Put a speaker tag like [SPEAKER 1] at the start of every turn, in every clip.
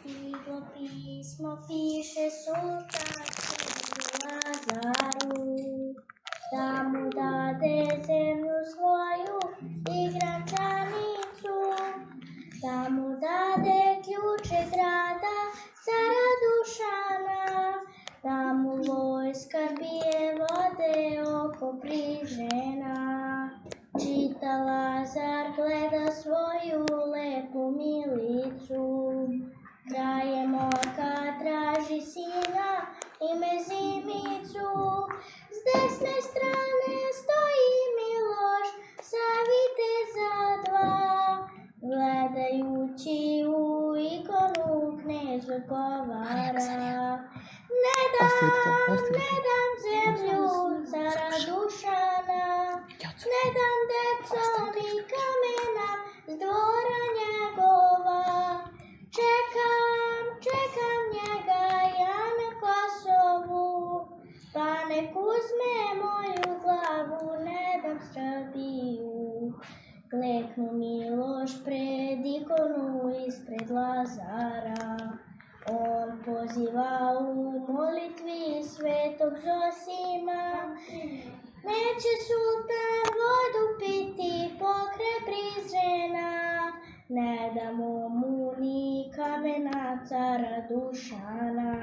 [SPEAKER 1] Stiglo pismo piše sultan Lazaru, da mu dade zemlju svoju i grančanicu, da mu dade ključe grada cara Dušana, da mu vojska bije vode oko Prižena. Čita Lazar, gleda svoju lepu milicu, kraje moka traži sina ime Zimicu. S desne strane stoji Miloš, sa viteza dva, gledajući u ikonu knez odgovara. Ne dam zemlju cara Dušana, ne dam deco ni kamena s dvora njegova. Čekam njega ja na Kosovu, pa nek uzme moju glavu, ne dam Srbiju. Kleknu Miloš pred ikonu ispred Lazara, on poziva u molitvi svetog Zosima. Neće sultan vodu piti pokraj Prizrena, ne damo mu ni kamena cara Dušana.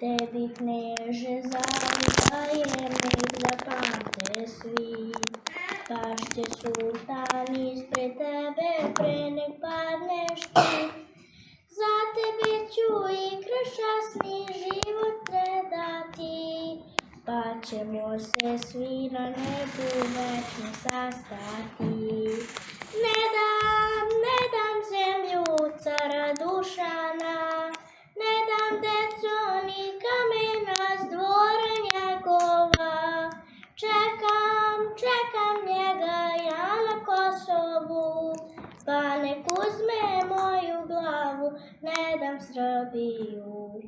[SPEAKER 1] Tebi kneže zavidajem, nek zapamte svi, baš će sultan ispred tebe pre nek padneš ti. Za tebe ću i kršćasni život predati, pa ćemo se svi na nebu večno sastati. Ne dam zemlju cara Dušana, ne dam deco ni kamena s dvora njegova. Čekam njega ja na Kosovu, pa nek uzme moju glavu, ne dam Srbiju.